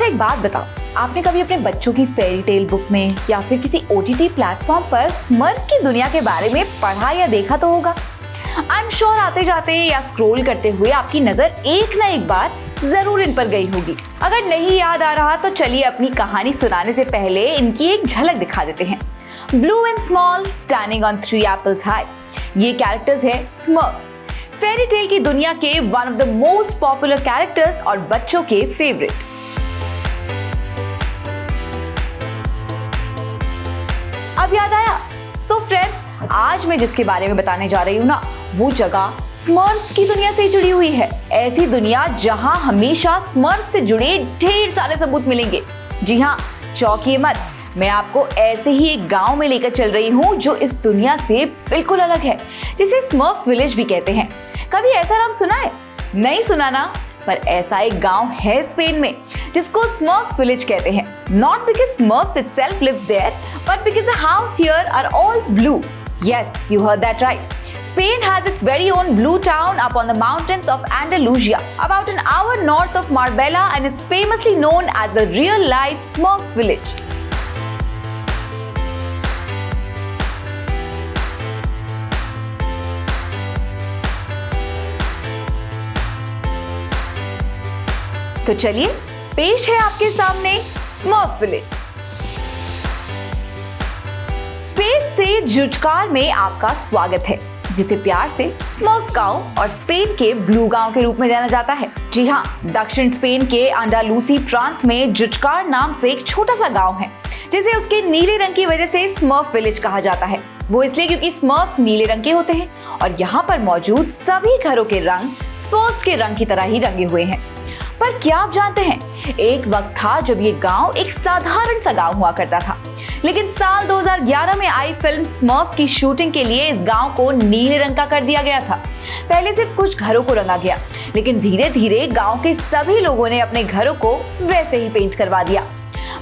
अच्छा एक बात बताओ, आपने कभी अपने बच्चों की फेरी टेल बुक में या फिर किसी ओटीटी प्लेटफॉर्म पर स्मर्फ की दुनिया के बारे में पढ़ा या देखा तो होगा। आई एम श्योर आते जाते या स्क्रॉल करते हुए आपकी नजर एक ना एक बार जरूर इन पर गई होगी। अगर नहीं याद आ रहा तो चलिए अपनी कहानी सुनाने से पहले इनकी एक झलक दिखा देते हैं। Blue and small standing on 3 apples high, ये कैरेक्टर्स है स्मर्फ्स, फेरी टेल की दुनिया के one of the most popular characters और बच्चों के फेवरेट। अब याद आया? सो फ्रेंड्स, आज मैं जिसके बारे में बताने जा रही हूँ ना, वो जगह स्मर्फ्स की दुनिया से जुड़ी हुई है। ऐसी दुनिया जहां हमेशा स्मर्फ्स से जुड़े ढेर सारे सबूत मिलेंगे। जी हाँ, चौंकिए मत, मैं आपको ऐसे ही एक गांव में लेकर चल रही हूँ जो इस दुनिया से बिल्कुल अलग है, जिसे स्मर्फ्स विलेज भी कहते हैं। कभी ऐसा नाम सुना है? नहीं सुना ना? पर ऐसा एक गांव है स्पेन में जिसको स्मर्फ्स विलेज कहते हैं। Not because Smurfs itself lives there, but because the house here are all blue. Yes, you heard that right. Spain has its very own blue town up on the mountains of Andalusia, about an hour north of Marbella, and it's famously known as the real-life Smurfs village. तो चलिए पेश है आपके सामने smurf village. Spain से जुटकार में आपका स्वागत है, जिसे प्यार से स्मर्फ गांव और स्पेन के ब्लू गांव के रूप में जाना जाता है। जी हाँ, दक्षिण स्पेन के अंडालूसी प्रांत में जुटकार नाम से एक छोटा सा गांव है, जिसे उसके नीले रंग की वजह से स्मर्फ विलेज कहा जाता है। वो इसलिए क्योंकि स्मर्फ्स नीले रंग के होते हैं और यहाँ पर मौजूद सभी घरों के रंग स्मर्फ्स के रंग की तरह ही रंगे हुए हैं। पर क्या आप जानते हैं, एक वक्त था जब ये गांव एक साधारण सा गांव हुआ करता था, लेकिन साल 2011 में आई फिल्म स्मर्फ की शूटिंग के लिए इस गांव को नीले रंग का कर दिया गया था। पहले सिर्फ कुछ घरों को रंगा गया, लेकिन धीरे धीरे गांव के सभी लोगों ने अपने घरों को वैसे ही पेंट करवा दिया।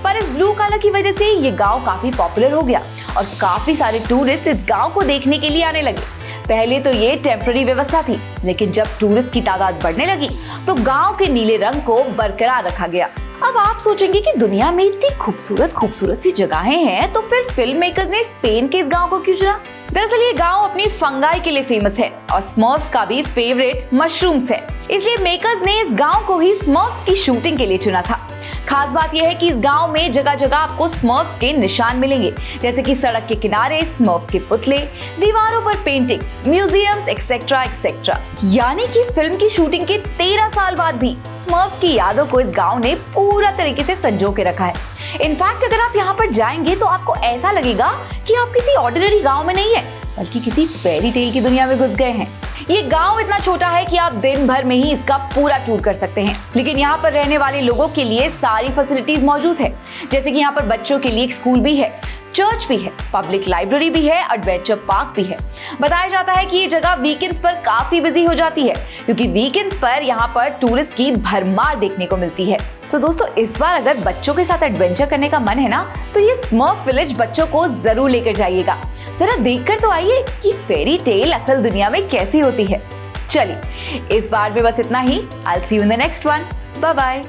पर इस ब्लू कलर की वजह से ये गांव काफी पॉपुलर हो गया और काफी सारे टूरिस्ट इस गांव को देखने के लिए आने लगे। पहले तो ये टेम्पररी व्यवस्था थी, लेकिन जब टूरिस्ट की तादाद बढ़ने लगी तो गांव के नीले रंग को बरकरार रखा गया। अब आप सोचेंगे कि दुनिया में इतनी खूबसूरत सी जगहें हैं, तो फिर फिल्म मेकर्स ने स्पेन के इस गांव को क्यों चुना? दरअसल ये गांव अपनी फंगाई के लिए फेमस है और स्मर्फ्स का भी फेवरेट मशरूम्स है, इसलिए मेकर्स ने इस गांव को ही स्मर्फ्स की शूटिंग के लिए चुना था। खास बात यह है कि इस गांव में जगह जगह आपको स्मर्फ्स के निशान मिलेंगे, जैसे कि सड़क के किनारे स्मर्फ्स के पुतले, दीवारों पर पेंटिंग्स, म्यूजियम्स एक्सेट्रा एक्सेट्रा। यानी कि फिल्म की शूटिंग के 13 साल बाद भी स्मर्फ्स की यादों को इस गांव ने पूरा तरीके से संजो के रखा है। इनफैक्ट अगर आप यहाँ पर जाएंगे तो आपको ऐसा लगेगा कि आप किसी ऑर्डिनरी गांव में नहीं है, बल्कि किसी फेरी टेल की दुनिया में घुस गए हैं। ये गांव इतना छोटा है कि आप दिन भर में ही इसका पूरा टूर कर सकते हैं, लेकिन यहाँ पर रहने वाले लोगों के लिए सारी फैसिलिटीज मौजूद है, जैसे कि यहाँ पर बच्चों के लिए एक स्कूल भी है, चर्च भी है, पब्लिक लाइब्रेरी भी है, एडवेंचर पार्क भी है। बताया जाता है कि ये जगह वीकेंड्स पर काफी बिजी हो जाती है, क्योंकि वीकेंड्स पर यहाँ पर टूरिस्ट की भरमार देखने को मिलती है। तो दोस्तों, इस बार अगर बच्चों के साथ एडवेंचर करने का मन है ना, तो ये स्मर्फ विलेज बच्चों को जरूर लेकर जाइएगा। जरा देखकर तो आइए कि फेरी टेल असल दुनिया में कैसी होती है। चलिए, इस बार में बस इतना ही। I'll see you in the next one. Bye bye.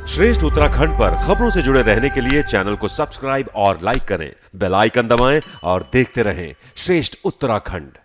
श्रेष्ठ उत्तराखंड पर खबरों से जुड़े रहने के लिए चैनल को सब्सक्राइब और लाइक करें, बेल आइकन दबाएं और देखते रहें श्रेष्ठ उत्तराखंड।